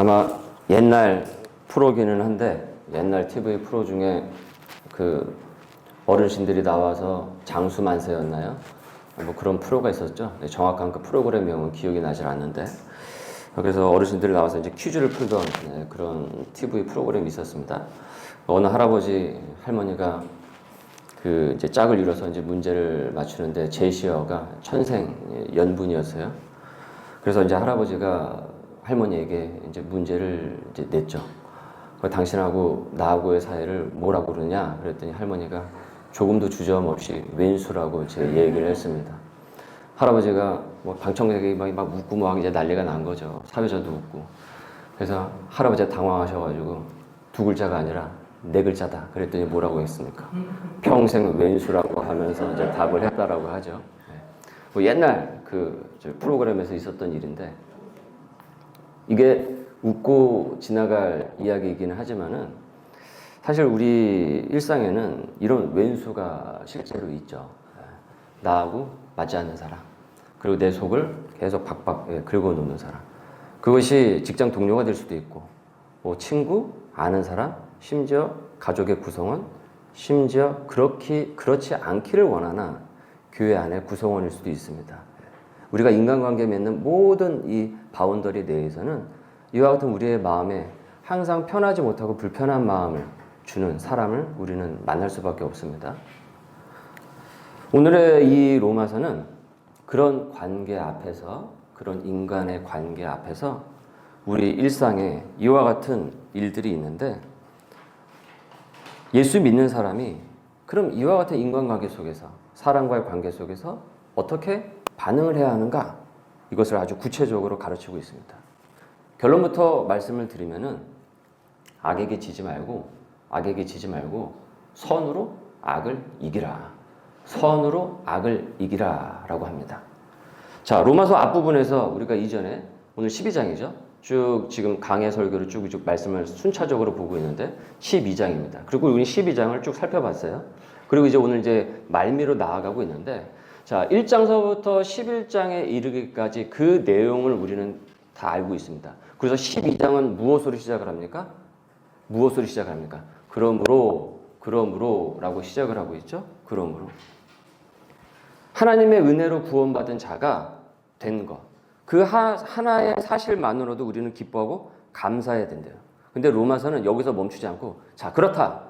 아마 옛날 프로기는 한데 옛날 TV 프로 중에 그 어르신들이 나와서 장수만세였나요? 뭐 그런 프로가 있었죠. 정확한 그 프로그램 명은 기억이 나질 않는데, 그래서 어르신들이 나와서 이제 퀴즈를 풀던 그런 TV 프로그램이 있었습니다. 어느 할아버지 할머니가 그 이제 짝을 이뤄서 이제 문제를 맞추는데 제시어가 천생 연분이었어요. 그래서 이제 할아버지가 할머니에게 이제 문제를 이제 냈죠. 당신하고 나하고의 사이를 뭐라고 그러냐 그랬더니 할머니가 조금도 주저함 없이 왼수라고 제 얘기를 했습니다. 할아버지가 뭐 방청객이 막 웃고 막 이제 난리가 난 거죠. 사회자도 웃고. 그래서 할아버지가 당황하셔가지고 두 글자가 아니라 네 글자다 그랬더니 뭐라고 했습니까? 평생 왼수라고 하면서 이제 답을 했다라고 하죠. 뭐 옛날 그 프로그램에서 있었던 일인데, 이게 웃고 지나갈 이야기이기는 하지만은 사실 우리 일상에는 이런 왼수가 실제로 있죠. 나하고 맞지 않는 사람, 그리고 내 속을 계속 박박 긁어놓는 사람. 그것이 직장 동료가 될 수도 있고, 뭐 친구, 아는 사람, 심지어 가족의 구성원, 심지어 그렇지 않기를 원하나 교회 안에 구성원일 수도 있습니다. 우리가 인간관계 맺는 모든 이 바운더리 내에서는 이와 같은 우리의 마음에 항상 편하지 못하고 불편한 마음을 주는 사람을 우리는 만날 수밖에 없습니다. 오늘의 이 로마서는 그런 관계 앞에서, 그런 인간의 관계 앞에서 우리 일상에 이와 같은 일들이 있는데, 예수 믿는 사람이 그럼 이와 같은 인간관계 속에서, 사람과의 관계 속에서 어떻게 반응을 해야 하는가? 이것을 아주 구체적으로 가르치고 있습니다. 결론부터 말씀을 드리면은 악에게 지지 말고 선으로 악을 이기라. 선으로 악을 이기라 라고 합니다. 자, 로마서 앞부분에서 우리가 이전에 오늘 12장이죠. 쭉 지금 강해 설교를 쭉 말씀을 순차적으로 보고 있는데 12장입니다. 그리고 우리 12장을 쭉 살펴봤어요. 그리고 이제 오늘 이제 말미로 나아가고 있는데, 자, 1장서부터 11장에 이르기까지 그 내용을 우리는 다 알고 있습니다. 그래서 12장은 무엇으로 시작을 합니까? 그러므로 라고 시작을 하고 있죠. 그러므로 하나님의 은혜로 구원받은 자가 된 것, 그 하나의 사실만으로도 우리는 기뻐하고 감사해야 된대요. 근데 로마서는 여기서 멈추지 않고, 자, 그렇다,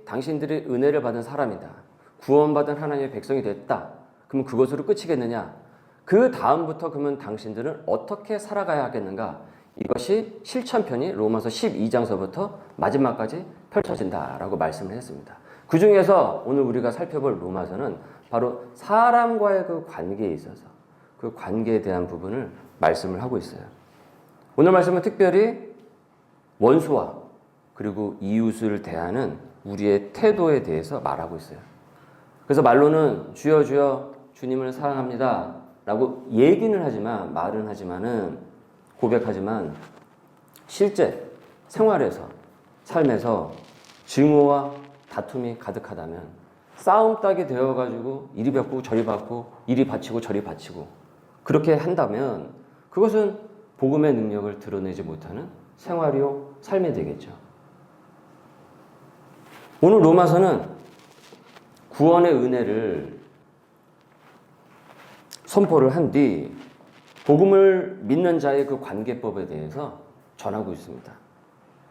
당신들이 은혜를 받은 사람이다, 구원받은 하나님의 백성이 됐다, 그러면 그것으로 끝이겠느냐? 그 다음부터 그러면 당신들은 어떻게 살아가야 하겠는가? 이것이 실천편이 로마서 12장서부터 마지막까지 펼쳐진다라고 말씀을 했습니다. 그 중에서 오늘 우리가 살펴볼 로마서는 바로 사람과의 그 관계에 있어서 그 관계에 대한 부분을 말씀을 하고 있어요. 오늘 말씀은 특별히 원수와 그리고 이웃을 대하는 우리의 태도에 대해서 말하고 있어요. 그래서 말로는 주여 주여 주님을 사랑합니다 라고 얘기는 하지만, 말은 하지만은, 고백하지만 실제 생활에서, 삶에서 증오와 다툼이 가득하다면, 싸움 따게 되어가지고 이리 받고 저리 받고, 이리 바치고 저리 바치고 그렇게 한다면 그것은 복음의 능력을 드러내지 못하는 생활이요 삶이 되겠죠. 오늘 로마서는 구원의 은혜를 선포를 한 뒤 복음을 믿는 자의 그 관계법에 대해서 전하고 있습니다.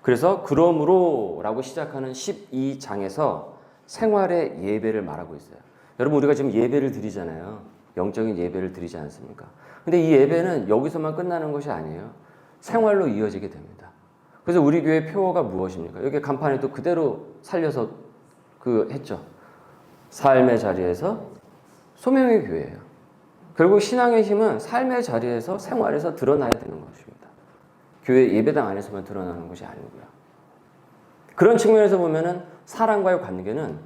그래서 그러므로 라고 시작하는 12장에서 생활의 예배를 말하고 있어요. 여러분, 우리가 지금 예배를 드리잖아요. 영적인 예배를 드리지 않습니까? 근데 이 예배는 여기서만 끝나는 것이 아니에요. 생활로 이어지게 됩니다. 그래서 우리 교회 표어가 무엇입니까? 여기 간판에도 그대로 살려서 했죠. 삶의 자리에서 소명의 교회예요. 결국 신앙의 힘은 삶의 자리에서, 생활에서 드러나야 되는 것입니다. 교회 예배당 안에서만 드러나는 것이 아니고요. 그런 측면에서 보면은 사람과의 관계는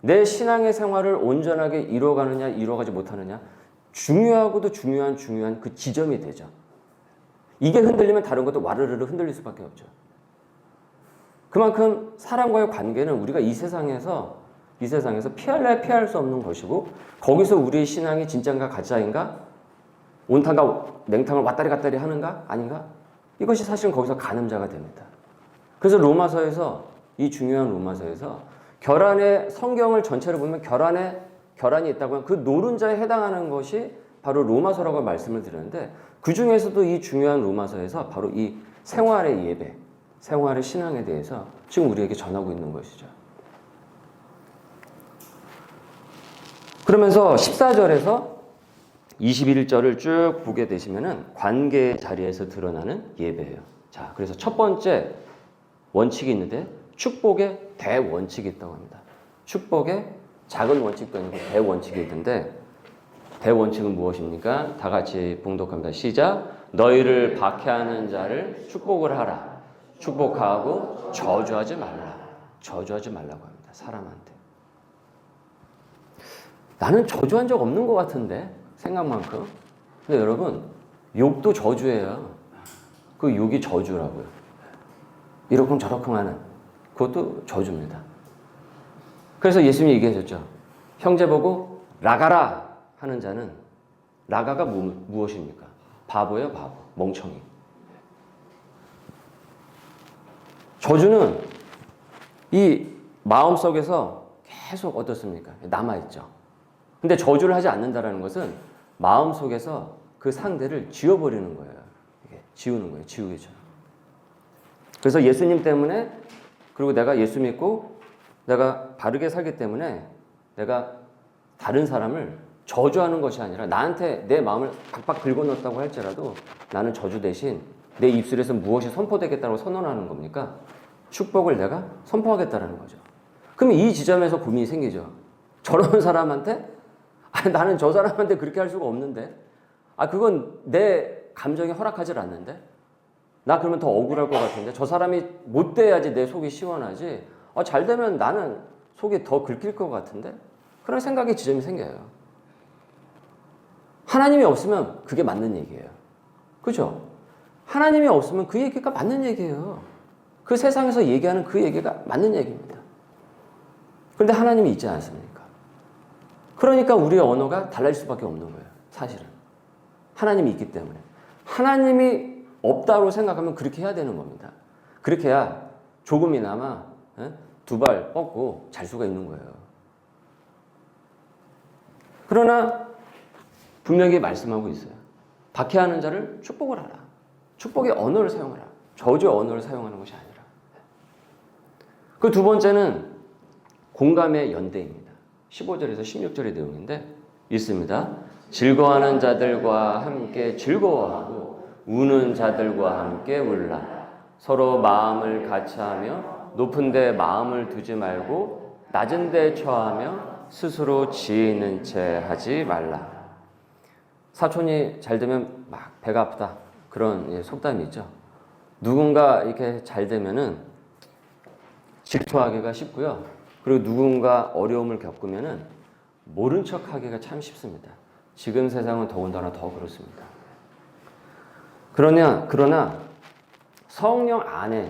내 신앙의 생활을 온전하게 이루어가느냐 이루어가지 못하느냐, 중요하고도 중요한 그 지점이 되죠. 이게 흔들리면 다른 것도 와르르르 흔들릴 수밖에 없죠. 그만큼 사람과의 관계는 우리가 이 세상에서 피할래야 피할 수 없는 것이고, 거기서 우리의 신앙이 진짜인가 가짜인가, 온탕과 냉탕을 왔다리 갔다리 하는가 아닌가, 이것이 사실은 거기서 가늠자가 됩니다. 그래서 로마서에서 이 중요한 로마서에서 결안에 성경을 전체를 보면 결안이 있다고 하면 그 노른자에 해당하는 것이 바로 로마서라고 말씀을 드렸는데 그 중에서도 이 중요한 로마서에서 바로 이 생활의 예배, 생활의 신앙에 대해서 지금 우리에게 전하고 있는 것이죠. 그러면서 14절에서 21절을 쭉 보게 되시면은 관계의 자리에서 드러나는 예배예요. 자, 그래서 첫 번째 원칙이 있는데 축복의 대원칙이 있다고 합니다. 축복의 작은 원칙도 아니고 대원칙이 있는데 대원칙은 무엇입니까? 다 같이 봉독합니다. 시작. 너희를 박해하는 자를 축복을 하라. 축복하고 저주하지 말라. 저주하지 말라고 합니다. 사람한테. 나는 저주한 적 없는 것 같은데 생각만큼. 근데 여러분 욕도 저주예요. 그 욕이 저주라고요. 이러쿵 저러쿵 하는 그것도 저주입니다. 그래서 예수님이 얘기하셨죠. 형제 보고 라가라 하는 자는 라가가 무엇입니까? 바보예요, 바보. 멍청이. 저주는 이 마음속에서 계속 어떻습니까? 남아있죠. 근데 저주를 하지 않는다라는 것은 마음속에서 그 상대를 지워버리는 거예요. 이게 지우는 거예요. 지우개죠. 그래서 예수님 때문에 그리고 내가 예수 믿고 내가 바르게 살기 때문에 내가 다른 사람을 저주하는 것이 아니라 나한테 내 마음을 박박 긁어넣었다고 할지라도 나는 저주 대신 내 입술에서 무엇이 선포되겠다고 선언하는 겁니까? 축복을 내가 선포하겠다라는 거죠. 그럼 이 지점에서 고민이 생기죠. 저런 사람한테? 나는 저 사람한테 그렇게 할 수가 없는데. 그건 내 감정이 허락하지 않는데. 나 그러면 더 억울할 것 같은데. 저 사람이 못 돼야지 내 속이 시원하지. 잘 되면 나는 속이 더 긁힐 것 같은데. 그런 생각의 지점이 생겨요. 하나님이 없으면 그게 맞는 얘기예요. 그죠? 하나님이 없으면 그 얘기가 맞는 얘기예요. 그 세상에서 얘기하는 그 얘기가 맞는 얘기입니다. 그런데 하나님이 있지 않습니까? 그러니까 우리의 언어가 달라질 수밖에 없는 거예요. 사실은. 하나님이 있기 때문에. 하나님이 없다고 생각하면 그렇게 해야 되는 겁니다. 그렇게 해야 조금이나마 두 발 뻗고 잘 수가 있는 거예요. 그러나 분명히 말씀하고 있어요. 박해하는 자를 축복을 하라. 축복의 언어를 사용하라. 저주의 언어를 사용하는 것이 아니라. 그 두 번째는 공감의 연대입니다. 15절에서 16절의 내용인데 있습니다. 즐거워하는 자들과 함께 즐거워하고 우는 자들과 함께 울라. 서로 마음을 같이하며 높은 데 마음을 두지 말고 낮은 데 처하며 스스로 지혜 있는 채 하지 말라. 사촌이 잘 되면 막 배가 아프다. 그런 속담이 있죠. 누군가 이렇게 잘 되면은 질투하기가 쉽고요. 그리고 누군가 어려움을 겪으면은 모른 척 하기가 참 쉽습니다. 지금 세상은 더군다나 더 그렇습니다. 그러나 성령 안에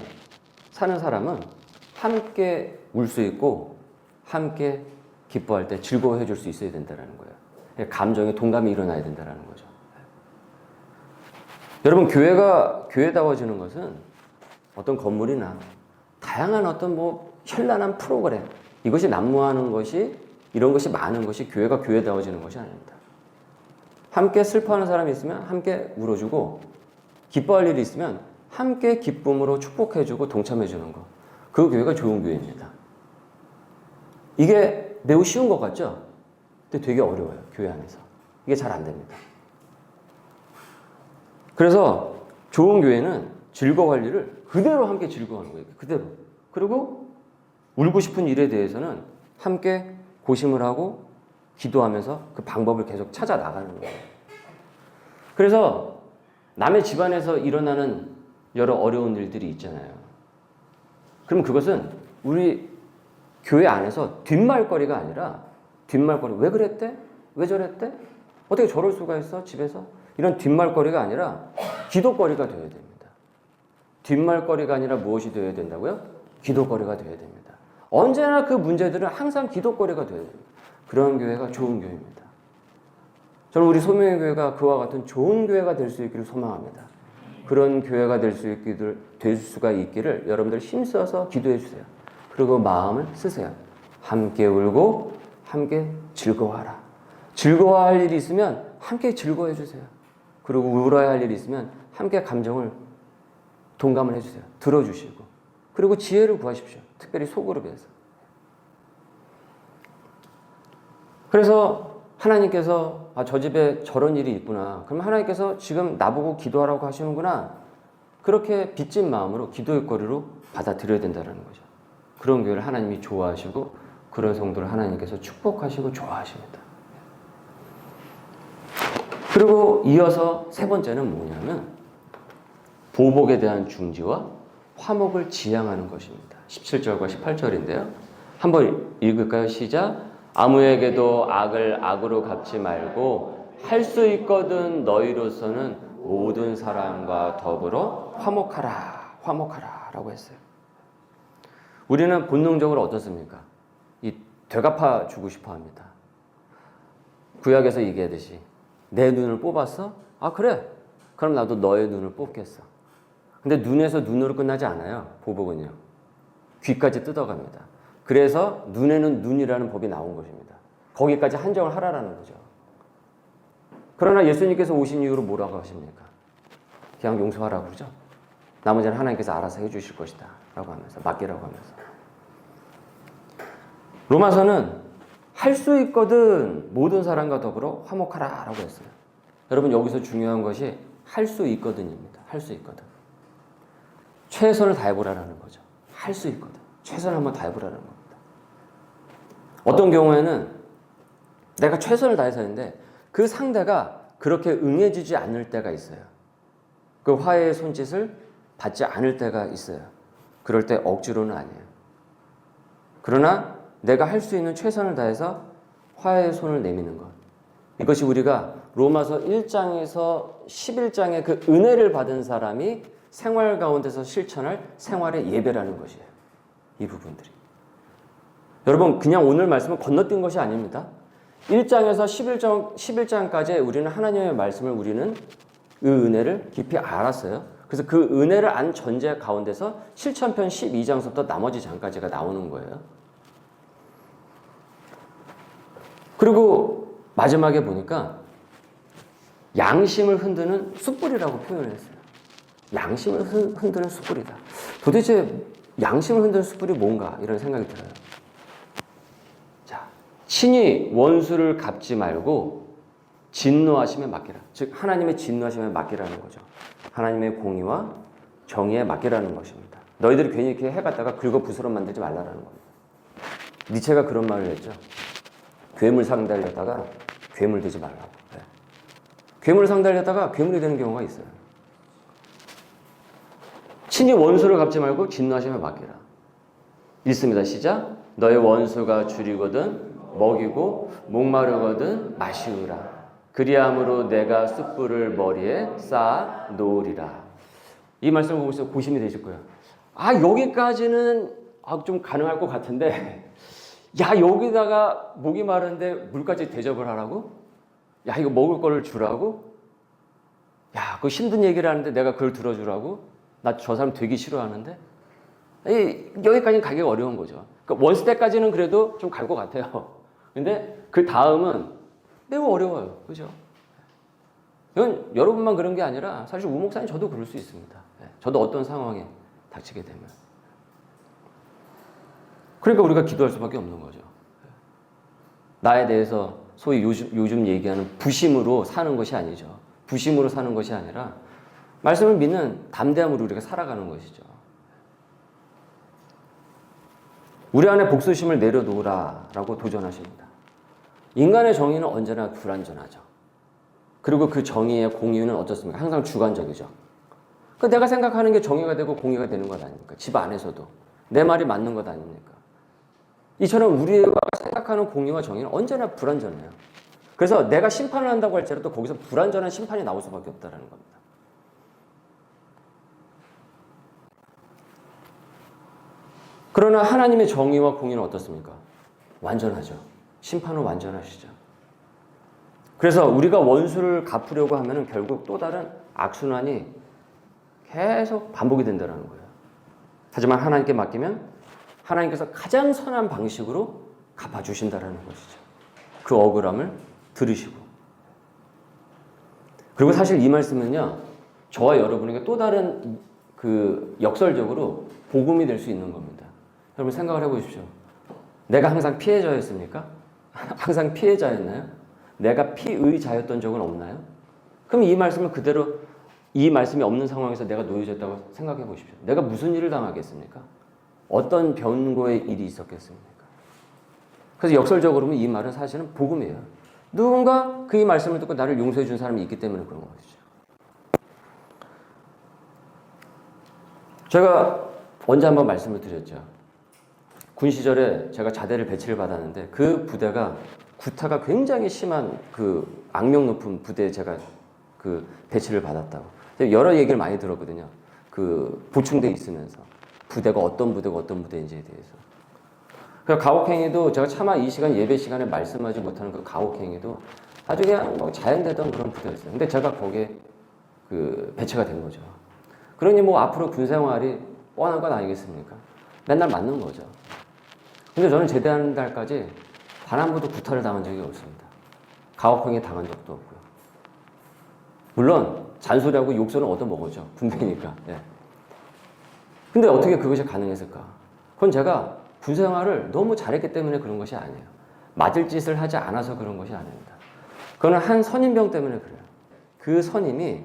사는 사람은 함께 울 수 있고 함께 기뻐할 때 즐거워해 줄 수 있어야 된다는 거예요. 감정의 동감이 일어나야 된다는 거죠. 여러분, 교회가 교회다워지는 것은 어떤 건물이나 다양한 어떤 현란한 프로그램, 이것이 난무하는 것이, 이런 것이 많은 것이 교회가 교회다워지는 것이 아닙니다. 함께 슬퍼하는 사람이 있으면 함께 울어주고, 기뻐할 일이 있으면 함께 기쁨으로 축복해주고 동참해주는 것. 그 교회가 좋은 교회입니다. 이게 매우 쉬운 것 같죠? 근데 되게 어려워요. 교회 안에서. 이게 잘 안 됩니다. 그래서 좋은 교회는 즐거워할 일을 그대로 함께 즐거워하는 거예요. 그대로. 그리고 울고 싶은 일에 대해서는 함께 고심을 하고 기도하면서 그 방법을 계속 찾아 나가는 거예요. 그래서 남의 집안에서 일어나는 여러 어려운 일들이 있잖아요. 그럼 그것은 우리 교회 안에서 뒷말거리가 아니라 뒷말거리, 왜 그랬대? 왜 저랬대? 어떻게 저럴 수가 있어? 집에서? 이런 뒷말거리가 아니라 기도거리가 되어야 됩니다. 뒷말거리가 아니라 무엇이 되어야 된다고요? 기도거리가 되어야 됩니다. 언제나 그 문제들은 항상 기도거리가 되어야 됩니다. 그런 교회가 좋은 교회입니다. 저는 우리 소명의 교회가 그와 같은 좋은 교회가 될 수 있기를 소망합니다. 그런 교회가 될 수가 있기를 여러분들 힘써서 기도해 주세요. 그리고 마음을 쓰세요. 함께 울고 함께 즐거워하라. 즐거워할 일이 있으면 함께 즐거워해 주세요. 그리고 울어야 할 일이 있으면 함께 감정을 동감을 해주세요. 들어주시고. 그리고 지혜를 구하십시오. 특별히 소그룹에서. 그래서 하나님께서 저 집에 저런 일이 있구나. 그럼 하나님께서 지금 나보고 기도하라고 하시는구나. 그렇게 빚진 마음으로 기도의 거리로 받아들여야 된다는 거죠. 그런 교회를 하나님이 좋아하시고 그런 성도를 하나님께서 축복하시고 좋아하십니다. 그리고 이어서 세 번째는 뭐냐면 보복에 대한 중지와 화목을 지향하는 것입니다. 17절과 18절인데요. 한번 읽을까요? 시작. 아무에게도 악을 악으로 갚지 말고 할 수 있거든 너희로서는 모든 사람과 더불어 화목하라. 화목하라 라고 했어요. 우리는 본능적으로 어떻습니까? 이 되갚아 주고 싶어 합니다. 구약에서 얘기하듯이 내 눈을 뽑았어? 아 그래? 그럼 나도 너의 눈을 뽑겠어. 근데 눈에서 눈으로 끝나지 않아요. 보복은요. 귀까지 뜯어갑니다. 그래서 눈에는 눈이라는 법이 나온 것입니다. 거기까지 한정을 하라라는 거죠. 그러나 예수님께서 오신 이후로 뭐라고 하십니까? 그냥 용서하라고 그러죠. 나머지는 하나님께서 알아서 해주실 것이다 라고 하면서 맡기라고 하면서. 로마서는 할 수 있거든 모든 사람과 더불어 화목하라 라고 했어요. 여러분 여기서 중요한 것이 할 수 있거든입니다. 할 수 있거든. 최선을 다해보라는 거죠. 할 수 있거든. 최선을 한번 다해보라는 겁니다. 어떤 경우에는 내가 최선을 다해서 했는데 그 상대가 그렇게 응해주지 않을 때가 있어요. 그 화해의 손짓을 받지 않을 때가 있어요. 그럴 때 억지로는 아니에요. 그러나 내가 할 수 있는 최선을 다해서 화해의 손을 내미는 것. 이것이 우리가 로마서 1장에서 11장의 그 은혜를 받은 사람이 생활 가운데서 실천할 생활의 예배라는 것이에요. 이 부분들이. 여러분 그냥 오늘 말씀은 건너뛴 것이 아닙니다. 1장에서 11장까지 우리는 하나님의 말씀을 우리는 그 은혜를 깊이 알았어요. 그래서 그 은혜를 안 전제 가운데서 실천편 12장부터 나머지 장까지가 나오는 거예요. 그리고 마지막에 보니까 양심을 흔드는 숯불이라고 표현을 했어요. 양심을 흔드는 숯불이다. 도대체 양심을 흔드는 숯불이 뭔가 이런 생각이 들어요. 자, 친히 원수를 갚지 말고 진노하심에 맡기라. 즉 하나님의 진노하심에 맡기라는 거죠. 하나님의 공의와 정의에 맡기라는 것입니다. 너희들이 괜히 이렇게 해갔다가 긁어 부스럼 만들지 말라라는 겁니다. 니체가 그런 말을 했죠. 괴물 상대하려다가 괴물 되지 말라고. 네. 괴물 상대하려다가 괴물이 되는 경우가 있어요. 친히 원수를 갚지 말고 진노하심에 맡기라. 읽습니다. 시작. 너의 원수가 줄이거든 먹이고 목마르거든 마시우라. 그리함으로 내가 숯불을 머리에 쌓아 놓으리라. 이 말씀을 보면서 고심이 되실 거예요. 아 여기까지는 좀 가능할 것 같은데 야 여기다가 목이 마른데 물까지 대접을 하라고? 야 이거 먹을 거를 주라고? 야 그 힘든 얘기를 하는데 내가 그걸 들어주라고? 나 저 사람 되게 싫어하는데? 여기까지는 가기가 어려운 거죠. 그러니까 원스 때까지는 그래도 좀 갈 것 같아요. 근데 그 다음은 매우 어려워요. 그죠? 이건 여러분만 그런 게 아니라 사실 우 목사님 저도 그럴 수 있습니다. 저도 어떤 상황에 닥치게 되면. 그러니까 우리가 기도할 수밖에 없는 거죠. 나에 대해서 소위 요즘 얘기하는 부심으로 사는 것이 아니죠. 부심으로 사는 것이 아니라 말씀을 믿는 담대함으로 우리가 살아가는 것이죠. 우리 안에 복수심을 내려놓으라라고 도전하십니다. 인간의 정의는 언제나 불완전하죠. 그리고 그 정의의 공유는 어떻습니까? 항상 주관적이죠. 그 내가 생각하는 게 정의가 되고 공의가 되는 것 아닙니까? 집 안에서도. 내 말이 맞는 것 아닙니까? 이처럼 우리가 생각하는 공의와 정의는 언제나 불완전해요. 그래서 내가 심판을 한다고 할지라도 거기서 불완전한 심판이 나올 수밖에 없다는 겁니다. 그러나 하나님의 정의와 공의는 어떻습니까? 완전하죠. 심판은 완전하시죠. 그래서 우리가 원수를 갚으려고 하면 결국 또 다른 악순환이 계속 반복이 된다는 거예요. 하지만 하나님께 맡기면 하나님께서 가장 선한 방식으로 갚아주신다는 것이죠. 그 억울함을 들으시고. 그리고 사실 이 말씀은요, 저와 여러분에게 또 다른 그 역설적으로 복음이 될 수 있는 겁니다. 여러분 생각을 해보십시오. 내가 항상 피해자였습니까? 항상 피해자였나요? 내가 피의자였던 적은 없나요? 그럼 이 말씀을 그대로, 이 말씀이 없는 상황에서 내가 놓여졌다고 생각해 보십시오. 내가 무슨 일을 당하겠습니까? 어떤 변고의 일이 있었겠습니까? 그래서 역설적으로 보면 이 말은 사실은 복음이에요. 누군가 그 이 말씀을 듣고 나를 용서해 준 사람이 있기 때문에 그런 것이죠. 제가 언제 한번 말씀을 드렸죠. 군 시절에 제가 자대를 배치를 받았는데 그 부대가 구타가 굉장히 심한 그 악명 높은 부대에 제가 그 배치를 받았다고. 여러 얘기를 많이 들었거든요. 그 보충대에 있으면서 부대가 어떤 부대인지에 대해서. 그 가혹행위도 제가 차마 이 시간 예배 시간에 말씀하지 못하는 그 가혹행위도 아주 그냥 뭐 자연되던 그런 부대였어요. 근데 제가 거기에 그 배치가 된 거죠. 그러니 뭐 앞으로 군 생활이 뻔한 건 아니겠습니까? 맨날 맞는 거죠. 근데 저는 제대하는 달까지 단 한 번도 구타를 당한 적이 없습니다. 가혹행위 당한 적도 없고요. 물론 잔소리하고 욕설은 얻어먹었죠. 군대니까. 예. 근데 어떻게 그것이 가능했을까? 그건 제가 군 생활을 너무 잘했기 때문에 그런 것이 아니에요. 맞을 짓을 하지 않아서 그런 것이 아닙니다. 그거는 한 선임병 때문에 그래요. 그 선임이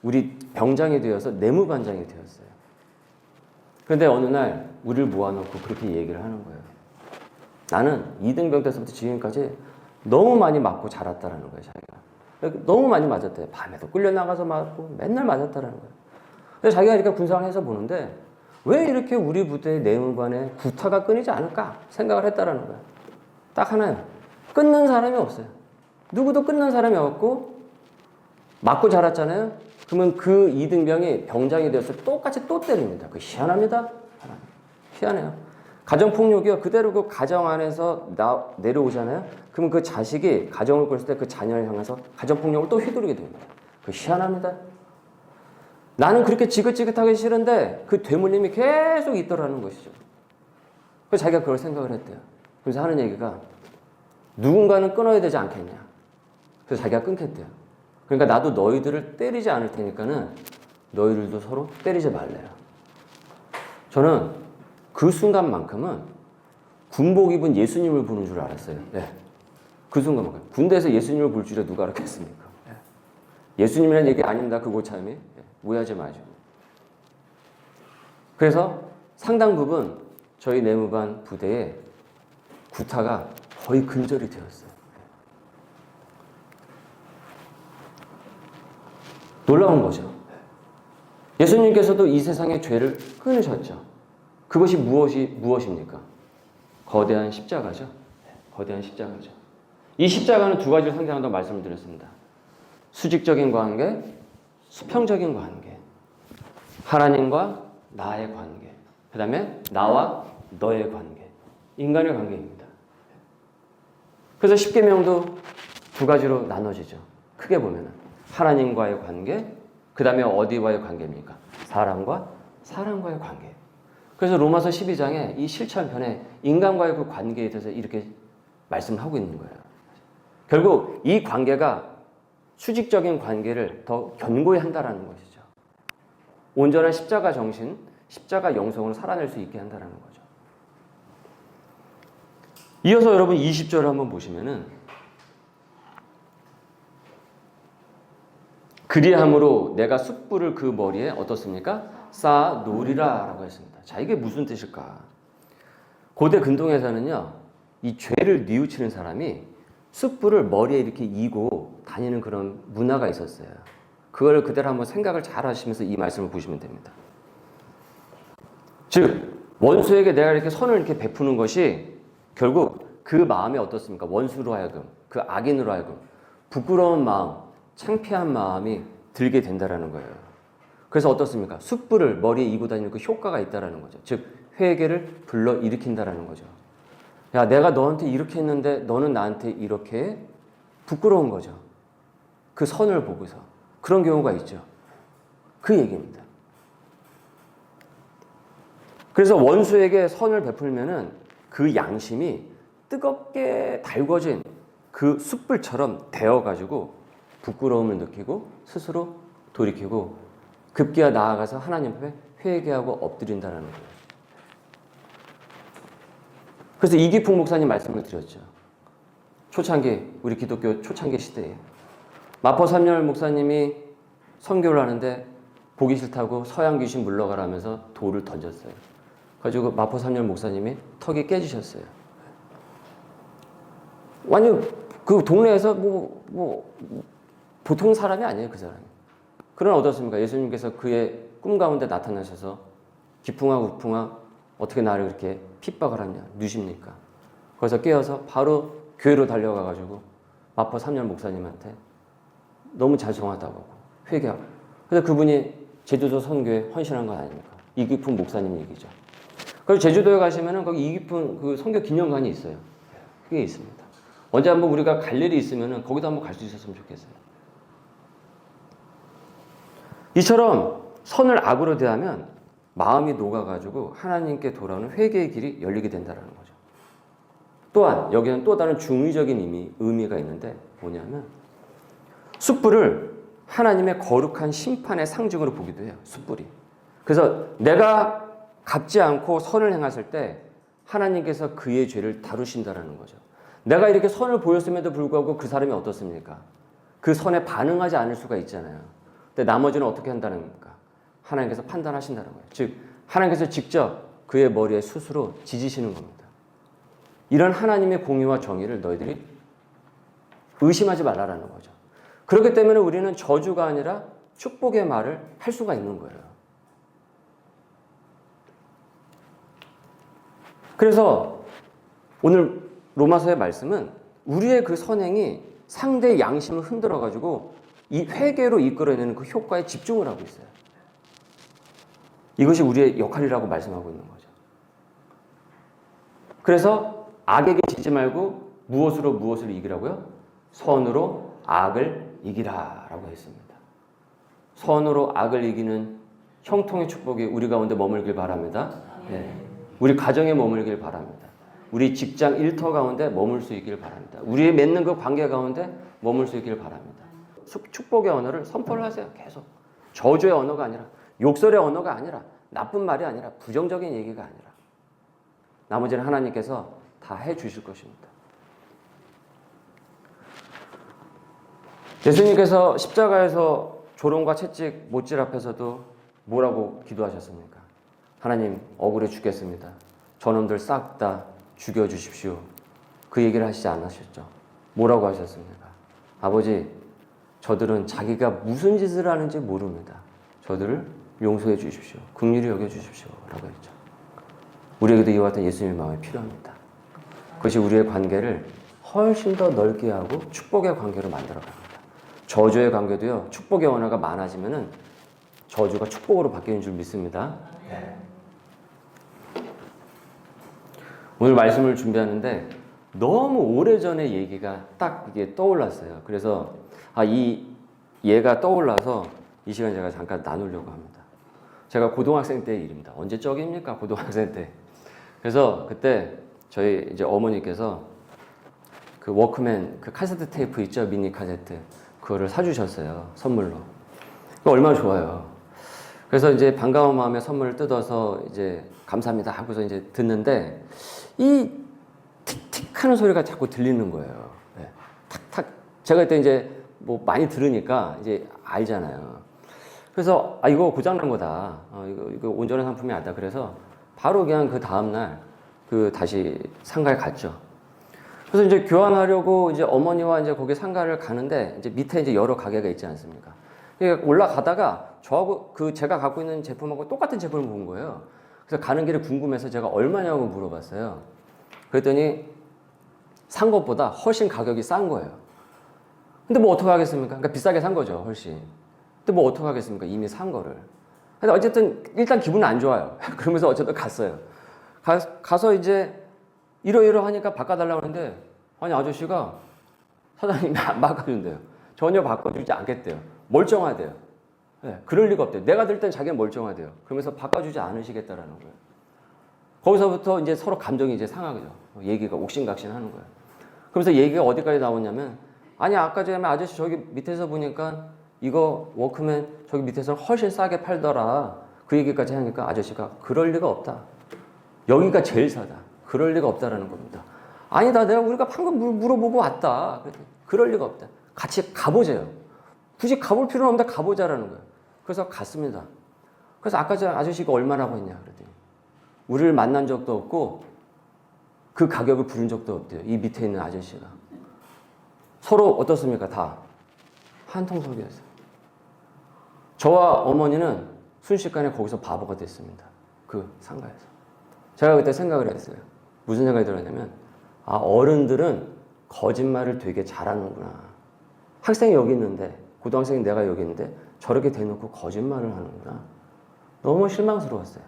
우리 병장이 되어서 내무반장이 되었어요. 그런데 어느 날 우리를 모아놓고 그렇게 얘기를 하는 거예요. 나는 2등병 때서부터 지금까지 너무 많이 맞고 자랐다라는 거예요, 자기가. 너무 많이 맞았대요. 밤에도 끌려나가서 맞고 맨날 맞았다라는 거예요. 근데 자기가 이렇게 군상을 해서 보는데 왜 이렇게 우리 부대의 내무반에 구타가 끊이지 않을까 생각을 했다라는 거예요. 딱 하나요. 끊는 사람이 없어요. 누구도 끊는 사람이 없고 맞고 자랐잖아요. 그러면 그 2등병이 병장이 되어서 똑같이 또 때립니다. 그 희한합니다. 희한해요. 가정폭력이요. 그대로 그 가정 안에서 내려오잖아요. 그러면 그 자식이 가정을 꾸렸을 때 그 자녀를 향해서 가정폭력을 또 휘두르게 됩니다. 그 희한합니다. 나는 그렇게 지긋지긋하기 싫은데 그 되물림이 계속 있더라는 것이죠. 그래서 자기가 그걸 생각을 했대요. 그래서 하는 얘기가 누군가는 끊어야 되지 않겠냐. 그래서 자기가 끊겠대요. 그러니까 나도 너희들을 때리지 않을 테니까는 너희들도 서로 때리지 말래요. 저는 그 순간만큼은 군복 입은 예수님을 보는 줄 알았어요. 네. 그 순간만큼. 군대에서 예수님을 볼 줄에 누가 알았겠습니까? 네. 예수님이라는 얘기 아닙니다. 그 고참이. 네. 오해하지 마시고. 그래서 상당 부분 저희 내무반 부대에 구타가 거의 근절이 되었어요. 놀라운 거죠. 예수님께서도 이 세상의 죄를 끊으셨죠. 그것이 무엇입니까? 거대한 십자가죠. 거대한 십자가죠. 이 십자가는 두 가지를 상징한다고 말씀을 드렸습니다. 수직적인 관계, 수평적인 관계. 하나님과 나의 관계. 그 다음에 나와 너의 관계. 인간의 관계입니다. 그래서 십계명도 두 가지로 나눠지죠. 크게 보면은 하나님과의 관계, 그 다음에 어디와의 관계입니까? 사람과의 관계. 그래서 로마서 12장에 이 실천편에 인간과의 그 관계에 대해서 이렇게 말씀을 하고 있는 거예요. 결국 이 관계가 수직적인 관계를 더 견고히 한다라는 것이죠. 온전한 십자가 정신, 십자가 영성으로 살아낼 수 있게 한다라는 거죠. 이어서 여러분 20절을 한번 보시면은 그리함으로 내가 숯불을 그 머리에 어떻습니까? 쌓아 놓으리라 라고 했습니다. 자, 이게 무슨 뜻일까? 고대 근동에서는요, 이 죄를 뉘우치는 사람이 숯불을 머리에 이렇게 이고 다니는 그런 문화가 있었어요. 그걸 그대로 한번 생각을 잘 하시면서 이 말씀을 보시면 됩니다. 즉, 원수에게 내가 이렇게 선을 이렇게 베푸는 것이 결국 그 마음이 어떻습니까? 원수로 하여금, 그 악인으로 하여금 부끄러운 마음, 창피한 마음이 들게 된다라는 거예요. 그래서 어떻습니까? 숯불을 머리에 이고 다니는 그 효과가 있다라는 거죠. 즉, 회개를 불러일으킨다라는 거죠. 야, 내가 너한테 이렇게 했는데 너는 나한테 이렇게 해? 부끄러운 거죠. 그 선을 보고서. 그런 경우가 있죠. 그 얘기입니다. 그래서 원수에게 선을 베풀면은 그 양심이 뜨겁게 달궈진 그 숯불처럼 데워가지고 부끄러움을 느끼고 스스로 돌이키고 급기야 나아가서 하나님 앞에 회개하고 엎드린다는 거예요. 그래서 이기풍 목사님 말씀을 드렸죠. 초창기, 우리 기독교 초창기 시대에 마포 삼열 목사님이 선교를 하는데 보기 싫다고 서양 귀신 물러가라면서 돌을 던졌어요. 가지고 마포 삼열 목사님이 턱이 깨지셨어요. 완전 그 동네에서 보통 사람이 아니에요, 그 사람이. 그러나 어떻습니까? 예수님께서 그의 꿈 가운데 나타나셔서 기풍아 우풍아 어떻게 나를 그렇게 핍박을 하냐, 누십니까? 거기서 깨어서 바로 교회로 달려가가지고 마포 삼열 목사님한테 너무 죄송하다고 하고 회개하고. 그래서 그분이 제주도 선교에 헌신한 건 아닙니까? 이기풍 목사님 얘기죠. 그리고 제주도에 가시면은 거기 이기풍 그 선교 기념관이 있어요. 그게 있습니다. 언제 한번 우리가 갈 일이 있으면은 거기도 한번 갈 수 있었으면 좋겠어요. 이처럼 선을 악으로 대하면 마음이 녹아가지고 하나님께 돌아오는 회개의 길이 열리게 된다는 거죠. 또한 여기는 또 다른 중의적인 의미가 있는데 뭐냐면 숯불을 하나님의 거룩한 심판의 상징으로 보기도 해요. 숯불이. 그래서 내가 갚지 않고 선을 행했을 때 하나님께서 그의 죄를 다루신다라는 거죠. 내가 이렇게 선을 보였음에도 불구하고 그 사람이 어떻습니까? 그 선에 반응하지 않을 수가 있잖아요. 근데 나머지는 어떻게 한다는 겁니까? 하나님께서 판단하신다는 거예요. 즉 하나님께서 직접 그의 머리에 숯으로 지지시는 겁니다. 이런 하나님의 공의와 정의를 너희들이 의심하지 말라라는 거죠. 그렇기 때문에 우리는 저주가 아니라 축복의 말을 할 수가 있는 거예요. 그래서 오늘 로마서의 말씀은 우리의 그 선행이 상대의 양심을 흔들어가지고 이 회개로 이끌어내는 그 효과에 집중을 하고 있어요. 이것이 우리의 역할이라고 말씀하고 있는 거죠. 그래서 악에게 지지 말고 무엇으로 무엇을 이기라고요? 선으로 악을 이기라라고 했습니다. 선으로 악을 이기는 형통의 축복이 우리 가운데 머물길 바랍니다. 네. 우리 가정에 머물길 바랍니다. 우리 직장 일터 가운데 머물 수 있길 바랍니다. 우리의 맺는 그 관계 가운데 머물 수 있길 바랍니다. 축복의 언어를 선포를 하세요. 계속. 저주의 언어가 아니라, 욕설의 언어가 아니라, 나쁜 말이 아니라, 부정적인 얘기가 아니라 나머지는 하나님께서 다 해주실 것입니다. 예수님께서 십자가에서 조롱과 채찍 못질 앞에서도 뭐라고 기도하셨습니까? 하나님 억울해 죽겠습니다. 저놈들 싹 다 죽여주십시오. 그 얘기를 하시지 않으셨죠? 뭐라고 하셨습니까? 아버지, 저들은 자기가 무슨 짓을 하는지 모릅니다. 저들을 용서해 주십시오. 긍휼히 여겨 주십시오. 라고 했죠. 우리에게도 이와 같은 예수님의 마음이 필요합니다. 그것이 우리의 관계를 훨씬 더 넓게 하고 축복의 관계로 만들어갑니다. 저주의 관계도요, 축복의 언어가 많아지면은 저주가 축복으로 바뀌는 줄 믿습니다. 네. 오늘 말씀을 준비하는데 너무 오래전의 얘기가 딱 이게 떠올랐어요. 그래서 이 얘가 떠올라서 이 시간 제가 잠깐 나누려고 합니다. 제가 고등학생 때의 일입니다. 언제적입니까? 고등학생 때. 그래서 그때 저희 이제 어머니께서 그 워크맨 그 카세트 테이프 있죠? 미니 카세트. 그거를 사주셨어요. 선물로. 그거 얼마나 좋아요. 그래서 이제 반가운 마음에 선물을 뜯어서 이제 감사합니다 하고서 이제 듣는데 이 틱틱 하는 소리가 자꾸 들리는 거예요. 네. 탁탁. 제가 그때 이제 뭐 많이 들으니까 이제 알잖아요. 그래서 이거 고장난 거다. 이거 온전한 상품이 아니다. 그래서 바로 그냥 그 다음날 다시 상가에 갔죠. 그래서 이제 교환하려고 이제 어머니와 이제 거기 상가를 가는데 이제 밑에 이제 여러 가게가 있지 않습니까? 올라가다가 저하고 제가 갖고 있는 제품하고 똑같은 제품을 본 거예요. 그래서 가는 길에 궁금해서 제가 얼마냐고 물어봤어요. 그랬더니 산 것보다 훨씬 가격이 싼 거예요. 근데 뭐 어떡하겠습니까? 그러니까 비싸게 산 거죠, 훨씬. 근데 뭐 어떡하겠습니까? 이미 산 거를. 근데 어쨌든 일단 기분은 안 좋아요. 그러면서 어쨌든 갔어요. 가서 이제 이러이러 하니까 바꿔달라고 하는데 아니 아저씨가 사장님이 안 바꿔준대요. 전혀 바꿔주지 않겠대요. 멀쩡하대요. 네, 그럴 리가 없대요. 내가 들 땐 자기는 멀쩡하대요. 그러면서 바꿔주지 않으시겠다라는 거예요. 거기서부터 이제 서로 감정이 이제 상하죠. 얘기가 옥신각신 하는 거예요. 그러면서 얘기가 어디까지 나오냐면, 아니, 아까 전에 아저씨 저기 밑에서 보니까 이거 워크맨 저기 밑에서는 훨씬 싸게 팔더라. 그 얘기까지 하니까 아저씨가 그럴 리가 없다. 여기가 제일 싸다. 그럴 리가 없다라는 겁니다. 아니다. 우리가 방금 물어보고 왔다. 그럴 리가 없다. 같이 가보자요. 굳이 가볼 필요는 없는데 가보자라는 거예요. 그래서 갔습니다. 그래서 아까 전 아저씨가 얼마라고 했냐 그랬더니 우리를 만난 적도 없고 그 가격을 부른 적도 없대요. 이 밑에 있는 아저씨가. 서로 어떻습니까? 다 한통속이었어요. 저와 어머니는 순식간에 거기서 바보가 됐습니다. 그 상가에서. 제가 그때 생각을 했어요. 무슨 생각이 들었냐면, 아, 어른들은 거짓말을 되게 잘하는구나. 학생이 여기 있는데, 고등학생이 내가 여기 있는데 저렇게 대놓고 거짓말을 하는구나. 너무 실망스러웠어요.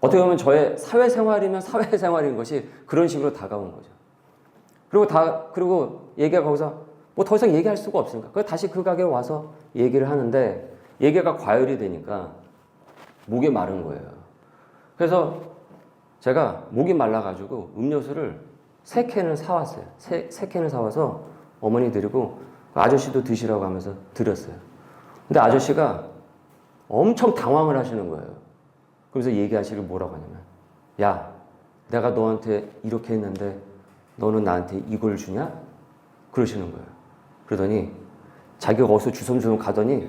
어떻게 보면 저의 사회생활이면 사회생활인 것이 그런 식으로 다가온 거죠. 그리고 얘기가 거기서 뭐 더 이상 얘기할 수가 없으니까. 그래서 다시 그 가게에 와서 얘기를 하는데 얘기가 과열이 되니까 목이 마른 거예요. 그래서 제가 목이 말라가지고 음료수를 3캔을 사왔어요. 3캔을 사와서 어머니 드리고 아저씨도 드시라고 하면서 드렸어요. 근데 아저씨가 엄청 당황을 하시는 거예요. 그래서 얘기하시길 뭐라고 하냐면, 야, 내가 너한테 이렇게 했는데 너는 나한테 이걸 주냐? 그러시는 거예요. 그러더니 자기가 어디서 주섬주섬 가더니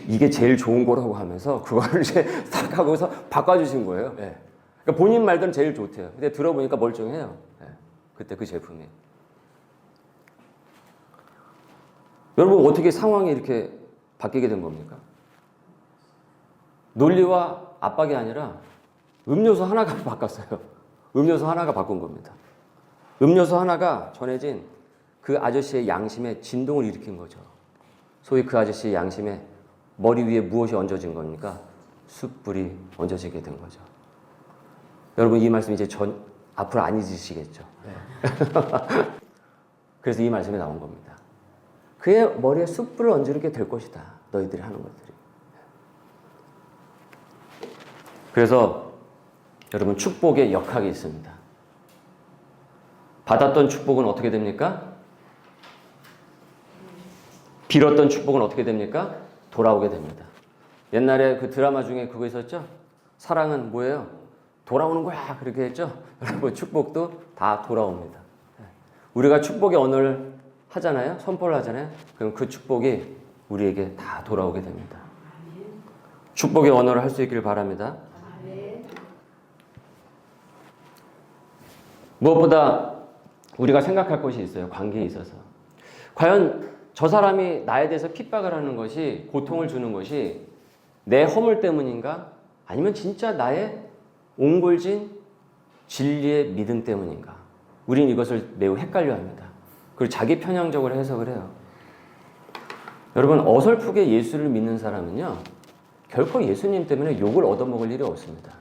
이게 제일 좋은 거라고 하면서 그거를 이제 딱 하고서 바꿔주신 거예요. 네. 그러니까 본인 말들은 제일 좋대요. 근데 들어보니까 멀쩡해요. 네. 그때 그 제품이. 여러분 어떻게 상황이 이렇게 바뀌게 된 겁니까? 논리와 압박이 아니라 음료수 하나가 바꿨어요. 음료수 하나가 바꾼 겁니다. 음료수 하나가 전해진 그 아저씨의 양심에 진동을 일으킨 거죠. 소위 그 아저씨의 양심에 머리 위에 무엇이 얹어진 겁니까? 숯불이 얹어지게 된 거죠. 여러분 이 말씀 이제 앞으로 안 잊으시겠죠. 네. 그래서 이 말씀이 나온 겁니다. 그의 머리에 숯불을 얹게 될 것이다. 너희들이 하는 것들이. 그래서 여러분 축복의 역학이 있습니다. 받았던 축복은 어떻게 됩니까? 빌었던 축복은 어떻게 됩니까? 돌아오게 됩니다. 옛날에 그 드라마 중에 그거 있었죠? 사랑은 뭐예요? 돌아오는 거야. 그렇게 했죠? 여러분 축복도 다 돌아옵니다. 우리가 축복의 언어를 하잖아요. 선포를 하잖아요. 그럼 그 축복이 우리에게 다 돌아오게 됩니다. 축복의 언어를 할 수 있기를 바랍니다. 무엇보다 우리가 생각할 것이 있어요. 관계에 있어서. 과연 저 사람이 나에 대해서 핍박을 하는 것이, 고통을 주는 것이 내 허물 때문인가? 아니면 진짜 나의 옹골진 진리의 믿음 때문인가? 우린 이것을 매우 헷갈려 합니다. 그리고 자기 편향적으로 해석을 해요. 여러분 어설프게 예수를 믿는 사람은요, 결코 예수님 때문에 욕을 얻어먹을 일이 없습니다.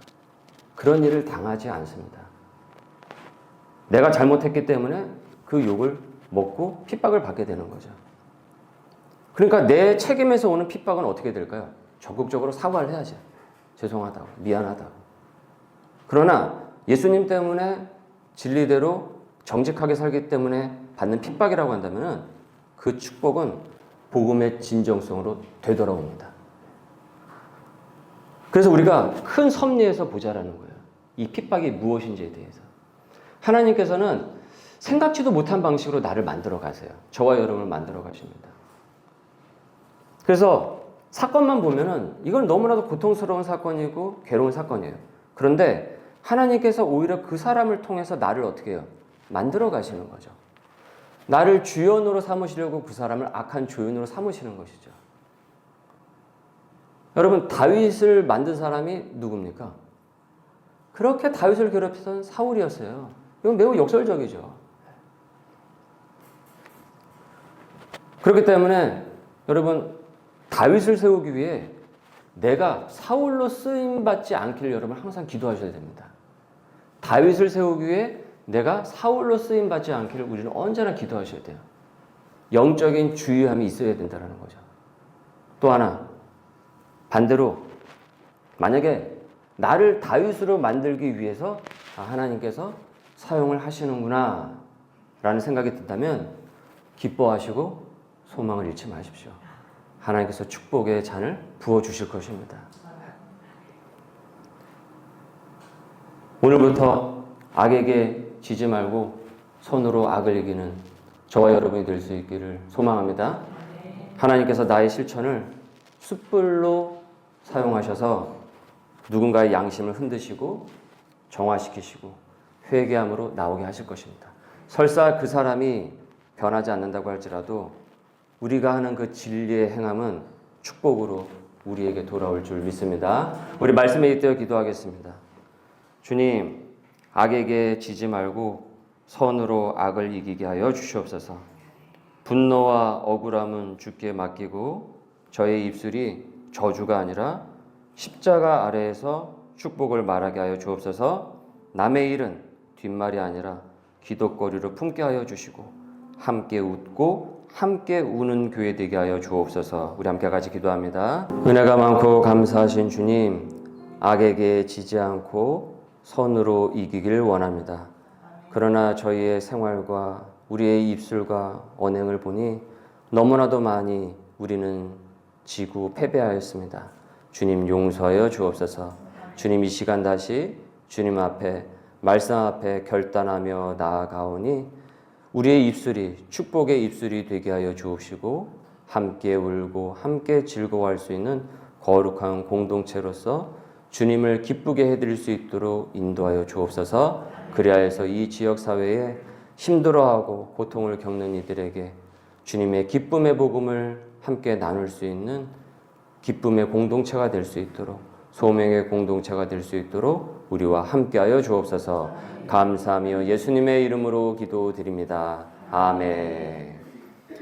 그런 일을 당하지 않습니다. 내가 잘못했기 때문에 그 욕을 먹고 핍박을 받게 되는 거죠. 그러니까 내 책임에서 오는 핍박은 어떻게 될까요? 적극적으로 사과를 해야죠. 죄송하다고, 미안하다고. 그러나 예수님 때문에 진리대로 정직하게 살기 때문에 받는 핍박이라고 한다면 그 축복은 복음의 진정성으로 되돌아옵니다. 그래서 우리가 큰 섭리에서 보자라는 거예요. 이 핍박이 무엇인지에 대해서. 하나님께서는 생각지도 못한 방식으로 나를 만들어 가세요. 저와 여러분을 만들어 가십니다. 그래서 사건만 보면은 이건 너무나도 고통스러운 사건이고 괴로운 사건이에요. 그런데 하나님께서 오히려 그 사람을 통해서 나를 어떻게 해요? 만들어 가시는 거죠. 나를 주연으로 삼으시려고 그 사람을 악한 조연으로 삼으시는 것이죠. 여러분 다윗을 만든 사람이 누굽니까? 그렇게 다윗을 괴롭히던 사울이었어요. 이건 매우 역설적이죠. 그렇기 때문에 여러분 다윗을 세우기 위해 내가 사울로 쓰임받지 않기를 여러분 항상 기도하셔야 됩니다. 다윗을 세우기 위해 내가 사울로 쓰임받지 않기를 우리는 언제나 기도하셔야 돼요. 영적인 주의함이 있어야 된다는 거죠. 또 하나 반대로 만약에 나를 다윗으로 만들기 위해서 하나님께서 사용을 하시는구나 라는 생각이 든다면 기뻐하시고 소망을 잃지 마십시오. 하나님께서 축복의 잔을 부어주실 것입니다. 오늘부터 악에게 지지 말고 손으로 악을 이기는 저와 여러분이 될 수 있기를 소망합니다. 하나님께서 나의 실천을 숯불로 사용하셔서 누군가의 양심을 흔드시고 정화시키시고 회개함으로 나오게 하실 것입니다. 설사 그 사람이 변하지 않는다고 할지라도 우리가 하는 그 진리의 행함은 축복으로 우리에게 돌아올 줄 믿습니다. 우리 말씀에 잇대어 기도하겠습니다. 주님, 악에게 지지 말고 선으로 악을 이기게 하여 주시옵소서. 분노와 억울함은 주께 맡기고 저의 입술이 저주가 아니라 십자가 아래에서 축복을 말하게 하여 주옵소서. 남의 일은 뒷말이 아니라 기독거리로 품게 하여 주시고 함께 웃고 함께 우는 교회 되게 하여 주옵소서. 우리 함께 같이 기도합니다. 은혜가 많고 감사하신 주님, 악에게 지지 않고 선으로 이기길 원합니다. 그러나 저희의 생활과 우리의 입술과 언행을 보니 너무나도 많이 우리는 지고 패배하였습니다. 주님 용서하여 주옵소서. 주님 이 시간 다시 주님 앞에 말씀 앞에 결단하며 나아가오니 우리의 입술이 축복의 입술이 되게 하여 주옵시고 함께 울고 함께 즐거워할 수 있는 거룩한 공동체로서 주님을 기쁘게 해드릴 수 있도록 인도하여 주옵소서. 그리하여서 이 지역사회에 힘들어하고 고통을 겪는 이들에게 주님의 기쁨의 복음을 함께 나눌 수 있는 기쁨의 공동체가 될 수 있도록 소명의 공동체가 될 수 있도록 우리와 함께하여 주옵소서. 감사하며 예수님의 이름으로 기도드립니다. 아멘.